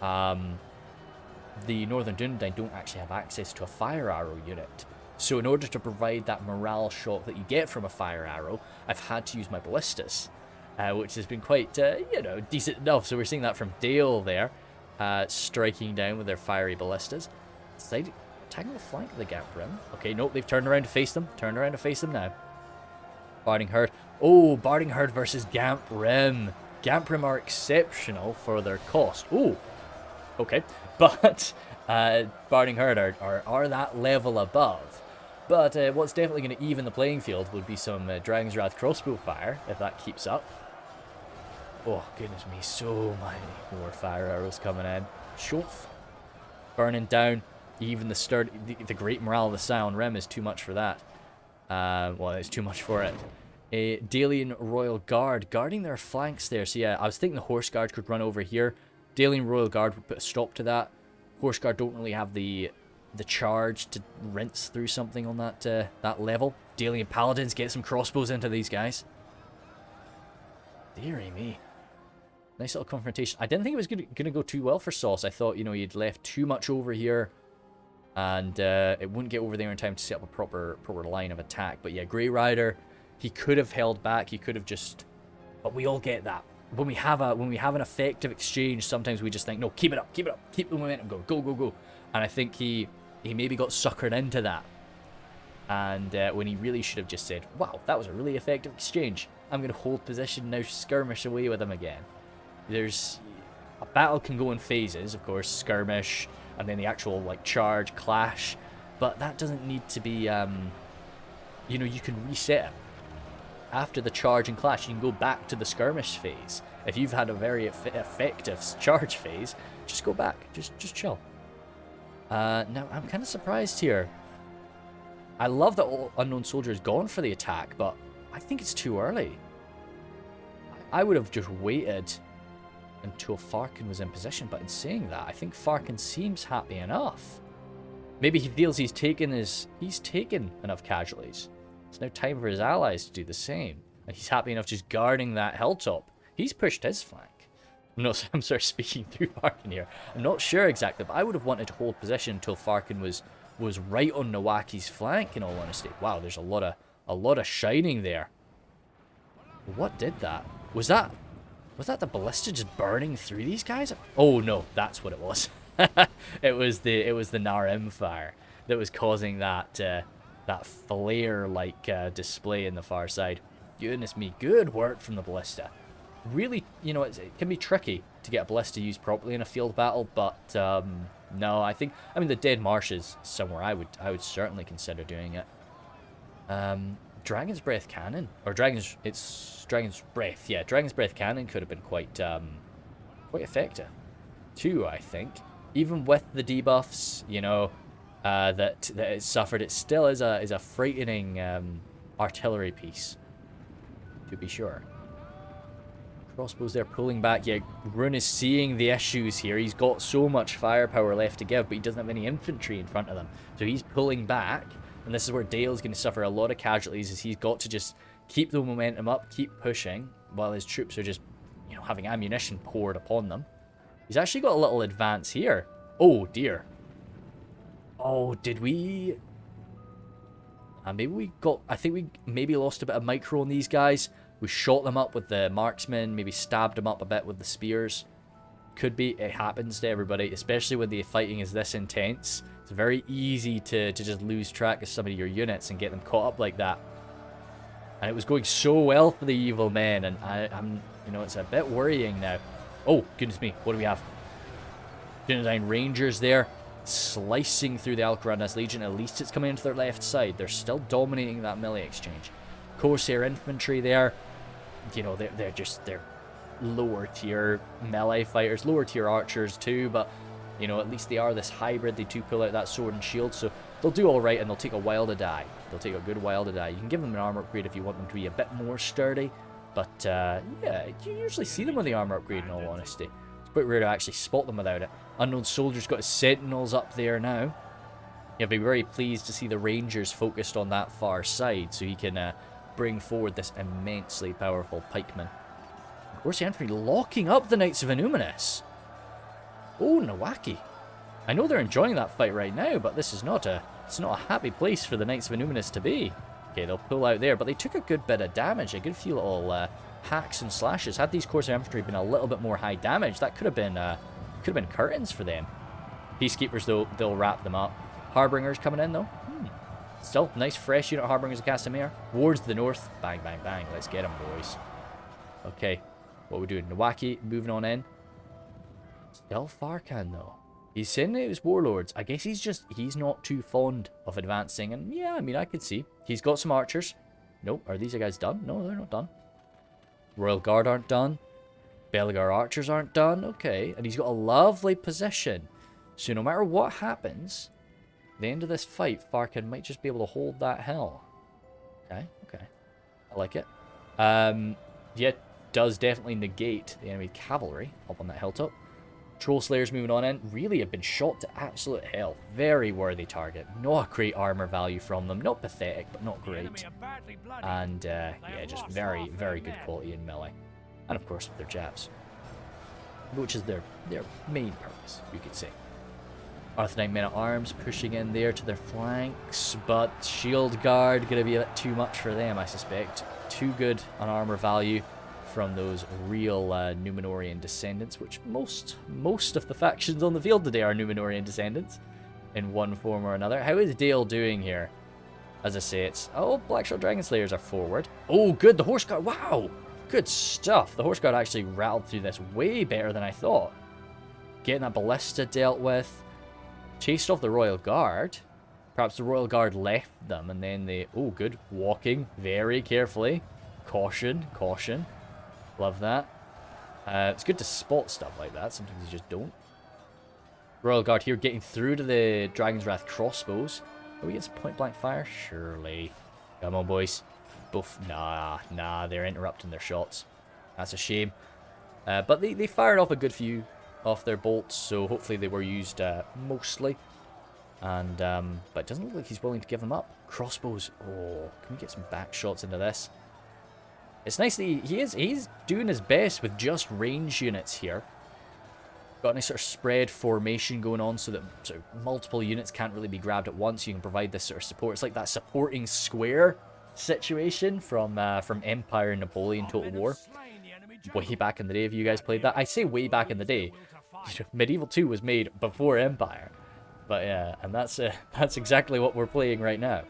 the Northern Dunedain don't actually have access to a fire arrow unit. So in order to provide that morale shot that you get from a fire arrow, I've had to use my ballistas, which has been quite, you know, decent enough. So we're seeing that from Dale there, striking down with their fiery ballistas. Attacking the flank of the Gamp Rim. Okay, nope, they've turned around to face them. Turned around to face them now. Barding Herd. Oh, Barding Herd versus Gamp Rim. Gamp Rim are exceptional for their cost. Oh, okay. But Barding Herd are that level above. But what's definitely going to even the playing field would be some Dragon's Wrath crossbow fire, if that keeps up. Oh, goodness me, so many more fire arrows coming in. Shove. Burning down. Even the great morale of the Scion Rim is too much for that. Well, it's too much for it. A Dalian Royal Guard guarding their flanks there. So yeah, I was thinking the Horse Guard could run over here. Dalian Royal Guard would put a stop to that. Horse Guard don't really have the charge to rinse through something on that level. Dalian Paladins get some crossbows into these guys. Dearie me. Nice little confrontation. I didn't think it was going to go too well for Sauce. I thought, you know, you'd left too much over here. And it wouldn't get over there in time to set up a proper line of attack. But yeah, Grey Rider, he could have held back. He could have just... But we all get that. When we have an effective exchange, sometimes we just think, no, keep it up, keep the momentum going, go. And I think he maybe got suckered into that. And when he really should have just said, wow, that was a really effective exchange. I'm going to hold position now, skirmish away with him again. A battle can go in phases, of course, skirmish, and then the actual, like, charge, clash. But that doesn't need to be, you know, you can reset it. After the charge and clash, you can go back to the skirmish phase. If you've had a very effective charge phase, just go back. Just chill. Now, I'm kind of surprised here. I love that Unknown Soldier is gone for the attack, but I think it's too early. I would have just waited until Farkin was in position, but in saying that, I think Farkin seems happy enough. Maybe he feels he's taken enough casualties. It's now time for his allies to do the same. And he's happy enough just guarding that hilltop. He's pushed his flank. I'm sort of speaking through Farkin here. I'm not sure exactly, but I would have wanted to hold position until Farkin was right on Nawaki's flank, in all honesty. Wow, there's a lot of shining there. What did that? Was that the ballista just burning through these guys? Oh no, that's what it was. it was the Narim fire that was causing that flare-like display in the far side. Goodness me, good work from the ballista. Really, you know, it can be tricky to get a ballista used properly in a field battle, but no, I mean the Dead Marshes is somewhere I would certainly consider doing it. Dragon's Breath Cannon, or Dragon's Breath, yeah, Dragon's Breath Cannon could have been quite effective too, I think. Even with the debuffs, you know, that it suffered, it still is a frightening artillery piece, to be sure. Crossbows there pulling back. Yeah, Rhun is seeing the issues here. He's got so much firepower left to give, but he doesn't have any infantry in front of them. So he's pulling back, and this is where Dale's going to suffer a lot of casualties, as he's got to just keep the momentum up, keep pushing, while his troops are just, you know, having ammunition poured upon them. He's actually got a little advance here. Oh, dear. Oh, did we... maybe we got... I think we maybe lost a bit of micro on these guys. We shot them up with the marksmen, maybe stabbed them up a bit with the spears. Could be. It happens to everybody, especially when the fighting is this intense. It's very easy to just lose track of some of your units and get them caught up like that. And it was going so well for the evil men, and I'm, you know, it's a bit worrying now. Oh, goodness me, what do we have? Arthedain Rangers there, slicing through the Alcarandas Legion. At least it's coming into their left side. They're still dominating that melee exchange. Corsair infantry there, you know, they're lower tier melee fighters, lower tier archers too, but you know, at least they are this hybrid. They do pull out that sword and shield, so they'll do all right, and they'll take a while to die. They'll take a good while to die. You can give them an armor upgrade if you want them to be a bit more sturdy, but yeah, you usually see them with the armor upgrade, in all honesty. It's quite rare to actually spot them without it. Unknown Soldier's got his sentinels up there now. You'll be very pleased to see the Rangers focused on that far side, so he can bring forward this immensely powerful pikeman. Of course, the infantry locking up the Knights of Innuminus. Oh, Nawaki. I know they're enjoying that fight right now, but this is not a It's not a happy place for the Knights of Innuminus to be. Okay, they'll pull out there, but they took a good bit of damage, a good few little hacks and slashes. Had these Corsair Infantry been a little bit more high damage, that could have been curtains for them. Peacekeepers, though, they'll wrap them up. Harbingers coming in, though. Still, nice fresh unit of Harbingers of Castamere. Wards to the north. Bang, bang, bang. Let's get them, boys. Okay, what are we doing? Nawaki moving on in. Still Farkan, though. He's sending out his warlords. I guess he's not too fond of advancing. And yeah, I mean, I could see. He's got some archers. Nope, are these guys done? No, they're not done. Royal Guard aren't done. Belgar archers aren't done. Okay, and he's got a lovely position. So no matter what happens, the end of this fight, Farkan might just be able to hold that hill. Okay, okay. I like it. Yeah, does definitely negate the enemy cavalry up on that hilltop. Troll Slayers moving on in. Really have been shot to absolute hell. Very worthy target. Not a great armor value from them. Not pathetic, but not great. And yeah, just very, very good quality in melee. And of course, their jabs. Which is their main purpose, you could say. Arthedain men-at-arms pushing in there to their flanks, but Shield Guard going to be a bit too much for them, I suspect. Too good on armor value from those real Númenórean descendants, which most of the factions on the field today are Númenórean descendants in one form or another. How is Dale doing here? As I say, it's... Oh, Blackshot Dragon Slayers are forward. Oh, good, the Horse Guard. Wow, good stuff. The Horse Guard actually rattled through this way better than I thought. Getting that Ballista dealt with. Chased off the Royal Guard. Perhaps the Royal Guard left them and then they... Oh, good. Walking very carefully. Caution, caution. Love that. It's good to spot stuff like that. Sometimes you just don't. Royal Guard here getting through to the Dragon's Wrath crossbows. Are we get some point blank fire? Surely. Come on, boys. Both. Nah. They're interrupting their shots. That's a shame. But they fired off a good few off their bolts, so hopefully they were used mostly. And but it doesn't look like he's willing to give them up. Crossbows. Oh, can we get some back shots into this? It's nice that he's doing his best with just range units here. Got a nice sort of spread formation going on so that sort of multiple units can't really be grabbed at once. You can provide this sort of support. It's like that supporting square situation from Empire and Napoleon Total War. Way back in the day, if you guys played that. I say way back in the day. Medieval 2 was made before Empire. But yeah, and that's exactly what we're playing right now.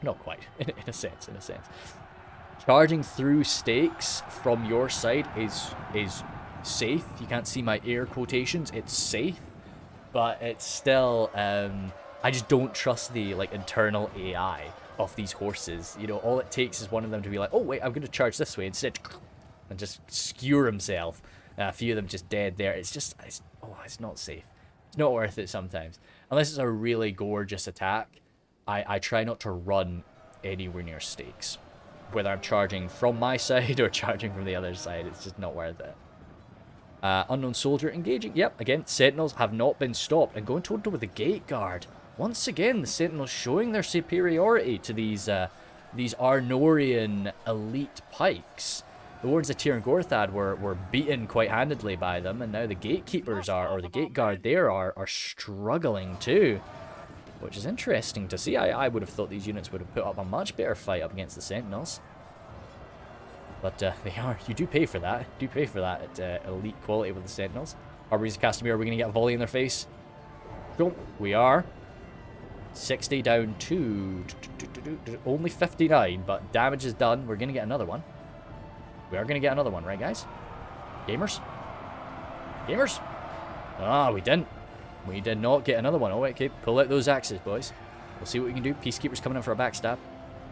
Not quite, in a sense. Charging through stakes from your side is safe. You can't see my air quotations. It's safe, but it's still I just don't trust the internal AI of these horses. You know, all it takes is one of them to be like, oh wait, I'm going to charge this way instead, and just skewer himself. A few of them just dead there. It's not safe. It's not worth it sometimes, unless it's a really gorgeous attack. I try not to run anywhere near stakes. Whether I'm charging from my side or charging from the other side, it's just not worth it. Unknown soldier engaging. Yep, again, sentinels have not been stopped and going toe-to-toe with the gate guard. Once again, the sentinels showing their superiority to these Arnorian elite pikes. The Wardens of Tyr and Gorthad were beaten quite handedly by them, and now the gatekeepers or the gate guard there are struggling too. Which is interesting to see. I would have thought these units would have put up a much better fight up against the Sentinels. But they are. You do pay for that. You do pay for that at elite quality with the Sentinels. Arbors of Castamere, are we going to get a volley in their face? Nope. We are. 60 down to only 59, but damage is done. We're going to get another one. We are going to get another one, right, guys? Gamers? Gamers? Ah, we didn't. We did not get another one. Oh, okay. Pull out those axes, boys. We'll see what we can do. Peacekeepers coming in for a backstab.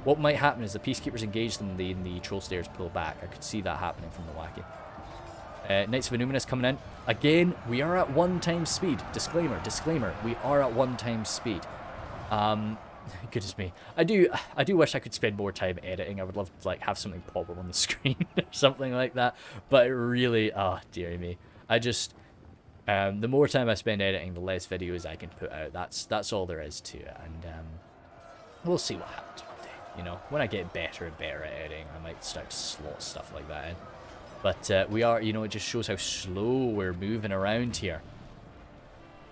What might happen is the Peacekeepers engage them and the Troll Slayers pull back. I could see that happening from the Wacky. Knights of Innuminus coming in. Again, we are at 1 times speed. Disclaimer. We are at 1 times speed. Goodness me. I do wish I could spend more time editing. I would love to have something pop up on the screen or something like that. But it really, oh, dearie me. I just... the more time I spend editing, the less videos I can put out. That's all there is to it, and we'll see what happens one day. You know, when I get better and better at editing, I might start to slot stuff like that in. But we are, you know, it just shows how slow we're moving around here.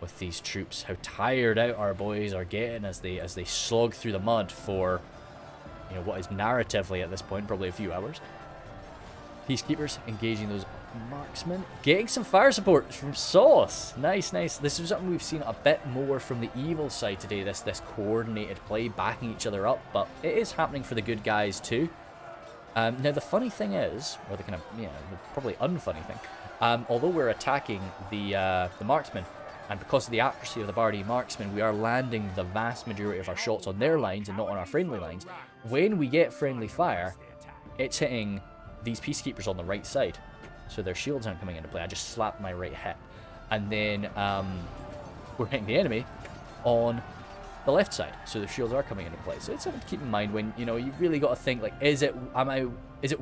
with these troops. How tired out our boys are getting as they slog through the mud for, you know, what is narratively at this point probably a few hours. Peacekeepers engaging those marksmen, getting some fire support from Sauce. Nice, nice. This is something we've seen a bit more from the evil side today. This coordinated play, backing each other up, but it is happening for the good guys too. Now the funny thing is, or the kind of the probably unfunny thing, although we're attacking the marksmen, and because of the accuracy of the Bardi marksmen, we are landing the vast majority of our shots on their lines and not on our friendly lines. When we get friendly fire, it's hitting these peacekeepers on the right side, so their shields aren't coming into play. I just slapped my right hip, and then we're hitting the enemy on the left side, so the shields are coming into play. So it's something to keep in mind when, you know, you really got to think, like, is it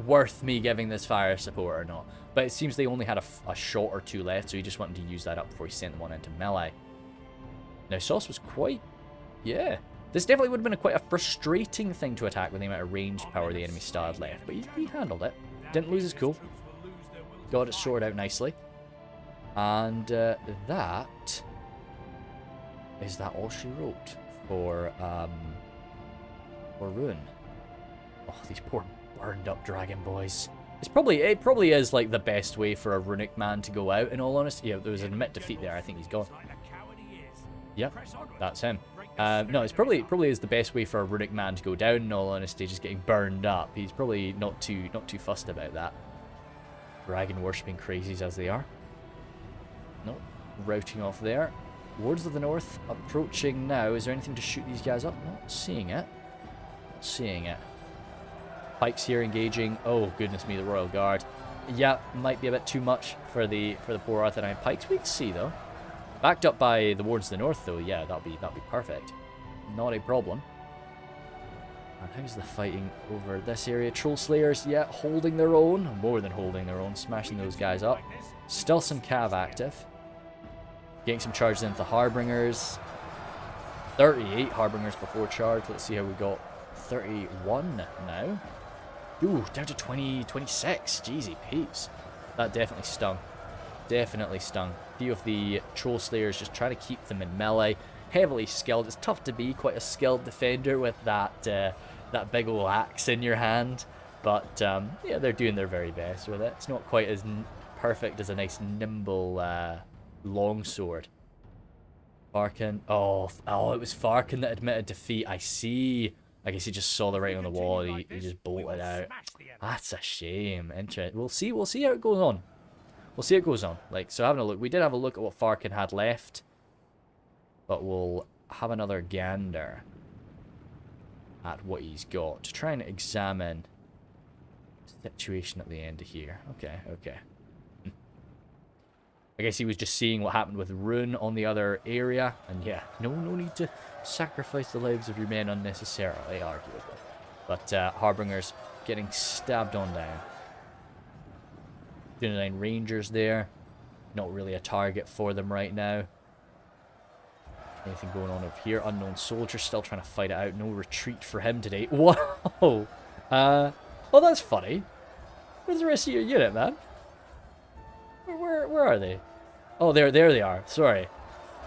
worth me giving this fire support or not? But it seems they only had a shot or two left, so he just wanted to use that up before he sent them on into melee. Now Sauce was quite, yeah, this definitely would have been quite a frustrating thing to attack with the amount of range power the enemy still had left, but he handled it. Didn't lose his cool. Got it sorted out nicely. And that is that all she wrote for Rhun. Oh, these poor burned up dragon boys. It probably is like the best way for a runic man to go out, in all honesty. Yeah, there was an admit defeat there. I think he's gone. Yep, that's him. No, it's probably is the best way for a runic man to go down, in all honesty, just getting burned up. He's probably not too fussed about that. Dragon worshipping crazies as they are. Nope, routing off there. Wards of the North approaching now. Is there anything to shoot these guys up? Not seeing it. Not seeing it. Pikes here engaging. Oh goodness me, the Royal Guard. Yeah, might be a bit too much for the poor Arthedain pikes. We can see though. Backed up by the Wards of the North though. Yeah, that'll be perfect. Not a problem. And how's the fighting over this area? Troll Slayers, yeah, holding their own. More than holding their own. Smashing those guys up. Still some cav active. Getting some charges into the Harbingers. 38 Harbingers before charge. Let's see how we got 31 now. Ooh, down to 26. Jeezy peeps. That definitely stung. Definitely stung. A few of the Troll Slayers just trying to keep them in melee. Heavily skilled. It's tough to be quite a skilled defender with that big ol' axe in your hand. But yeah, they're doing their very best with it. It's not quite as perfect as a nice nimble longsword. Farkin. Oh, it was Farkin that admitted defeat. I see. I guess he just saw the writing on the wall. He just bolted out. That's a shame. Interesting. We'll see how it goes on. We'll see how it goes on. Like, so having a look. We did have a look at what Farkin had left. But we'll have another gander at what he's got to try and examine the situation at the end of here. Okay. I guess he was just seeing what happened with Rhun on the other area. And yeah, no need to sacrifice the lives of your men unnecessarily, arguably. But Harbingers getting stabbed on down. 29 Rangers there. Not really a target for them right now. Anything going on over here? Unknown soldier still trying to fight it out. No retreat for him today. Whoa! Oh, that's funny. Where's the rest of your unit, man? Where are they? Oh, there they are. Sorry.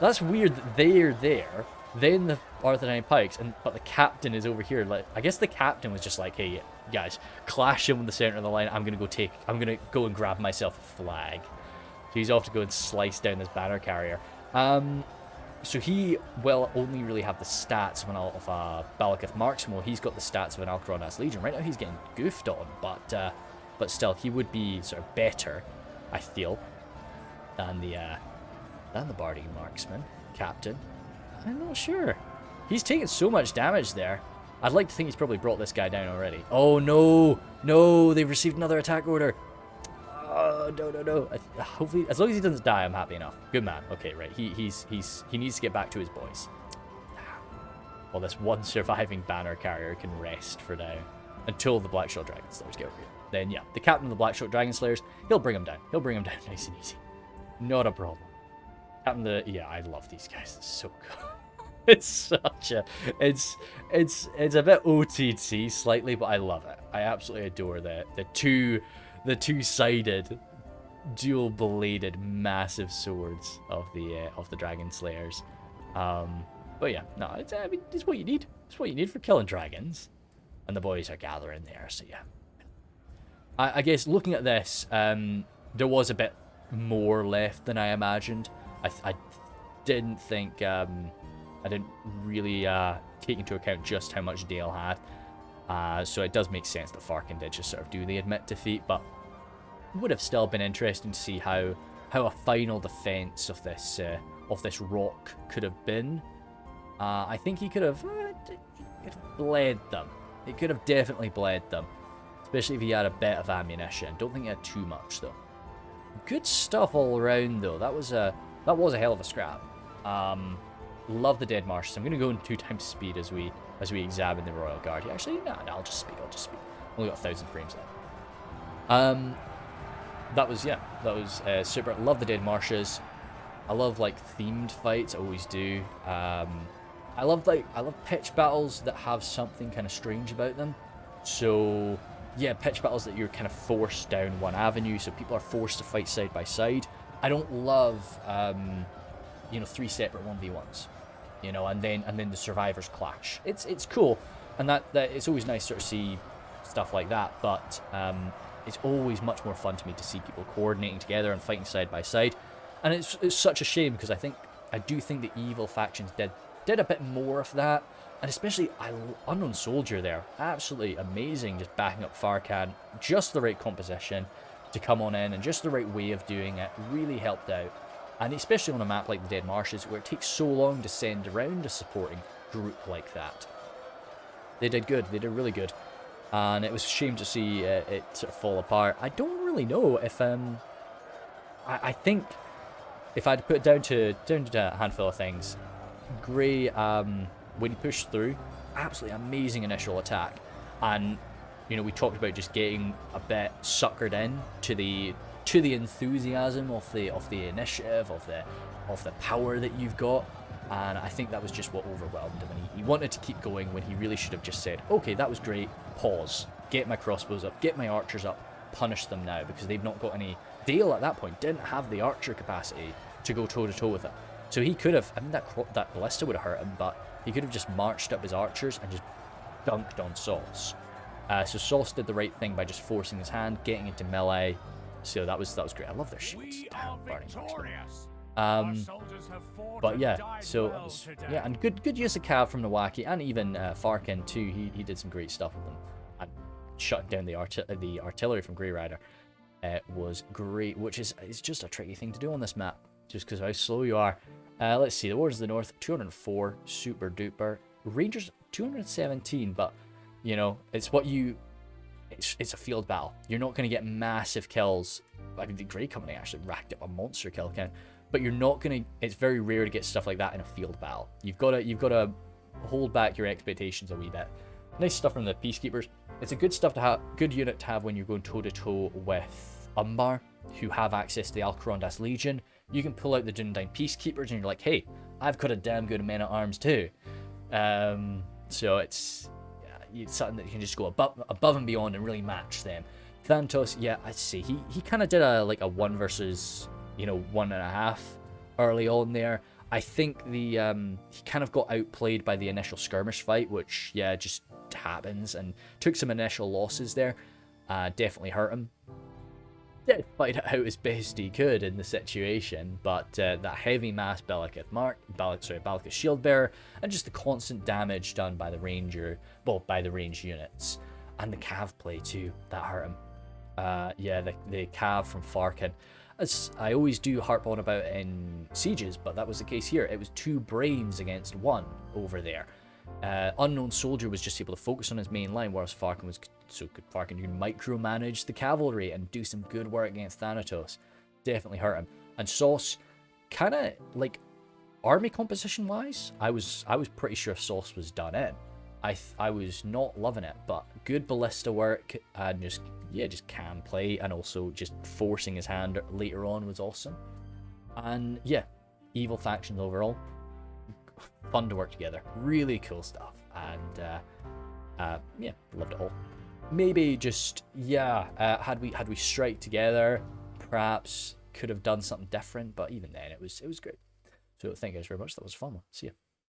That's weird that they're there. Then the Arthedain pikes, but the captain is over here. Like, I guess the captain was just like, hey, guys, clash him in the center of the line. I'm gonna go and grab myself a flag. So he's off to go and slice down this banner carrier. So he will only really have the stats of a Balakith marksman. He's got the stats of an Alcarondas Legion. Right now he's getting goofed on, but still he would be sort of better, I feel, than the Bardi marksman captain. I'm not sure. He's taken so much damage there. I'd like to think he's probably brought this guy down already. Oh no, they've received another attack order. Oh, no. Hopefully, as long as he doesn't die, I'm happy enough. Good man. Okay, right. He needs to get back to his boys. Well, this one surviving banner carrier can rest for now until the Blackshot Dragon Slayers get over here. Then, yeah, the captain of the Blackshot Dragon Slayers, he'll bring him down. He'll bring him down nice and easy. Not a problem. Yeah, I love these guys. It's so good. It's such a, it's a bit OTT slightly, but I love it. I absolutely adore the two-sided dual-bladed massive swords of the dragon slayers. But yeah, no, I mean, it's what you need. It's what you need for killing dragons. And the boys are gathering there, so yeah. I guess looking at this, there was a bit more left than I imagined. I didn't think, I didn't really take into account just how much Dale had. So it does make sense that Farkin did just sort of do the admit defeat, but it would have still been interesting to see how a final defense of this rock could have been. I think he could have bled them. He could have definitely bled them, especially if he had a bit of ammunition. Don't think he had too much though. Good stuff all around though. That was a hell of a scrap. Love the Dead Marshes. I'm gonna go in 2 times speed as we examine the Royal Guard. Actually, no, I'll just speed. Only got 1,000 frames left. That was super. Love the Dead Marshes. I love like themed fights. I always do. I love pitch battles that have something kind of strange about them. So yeah, pitch battles that you're kind of forced down one avenue, so people are forced to fight side by side. I don't love 3 separate 1v1s, and then the survivors clash. It's cool, and that it's always nice to sort of see stuff like that, but it's always much more fun to me to see people coordinating together and fighting side by side. And it's such a shame, because I do think the evil factions did a bit more of that, and especially Unknown Soldier there, absolutely amazing, just backing up Farkan, just the right composition to come on in, and just the right way of doing it really helped out. And especially on a map like the Dead Marshes, where it takes so long to send around a supporting group like that. They did good, they did really good, and it was a shame to see it sort of fall apart. I don't really know if I think if I'd put it down to a handful of things, Grey, when he pushed through, absolutely amazing initial attack, and we talked about just getting a bit suckered in to the enthusiasm of the initiative, of the power that you've got, and I think that was just what overwhelmed him, and he wanted to keep going when he really should have just said, okay, that was great, pause, get my crossbows up, get my archers up, punish them now, because they've not got any. Dale at that point didn't have the archer capacity to go toe to toe with it. So he could have, I mean, that ballista would have hurt him, but he could have just marched up his archers and just dunked on Sauce. So Sauce did the right thing by just forcing his hand, getting into melee. So that was great. I love their shields. Damn, burning but yeah, so it was, yeah, and good use of Cav from Nawaki, and even Farkin too. He did some great stuff with them, and shutting down the artillery from Grey Rider. Was great, which is just a tricky thing to do on this map, just because of how slow you are. Let's see, the Warriors of the North, 204, super duper. Rangers, 217, but, it's a field battle. You're not going to get massive kills. I mean, the Grey Company actually racked up a monster kill count, but you're not going to, it's very rare to get stuff like that in a field battle. You've got to hold back your expectations a wee bit. Nice stuff from the Peacekeepers. It's a good unit to have when you're going toe-to-toe with Umbar, who have access to the Alcarondas Legion. You can pull out the Dunedain Peacekeepers, and you're like, hey, I've got a damn good men-at-arms too. So it's something that you can just go above and beyond and really match them. Thantos, yeah, I see. He kind of did a 1 versus 1.5 early on there. I think he kind of got outplayed by the initial skirmish fight, which just happens, and took some initial losses there. Definitely hurt him. Did fight it out as best he could in the situation, but that heavy mass Bellicith Shield Bearer, and just the constant damage done by the ranged units, and the Cav play too, that hurt him. The Cav from Farkin, as I always do harp on about in sieges, but that was the case here. It was 2 brains against 1 over there. Unknown Soldier was just able to focus on his main line, whereas Farkin was so good. Farkin could micromanage the cavalry and do some good work against Thanatos. Definitely hurt him. And Sauce, kind of like army composition wise, I was pretty sure Sauce was done in. I was not loving it, but good ballista work and just can play, and also just forcing his hand later on was awesome. And yeah, evil factions overall, fun to work together, really cool stuff, and loved it all. Maybe just had we strike together, perhaps could have done something different, but even then it was great. So thank you guys very much. That was fun. See ya.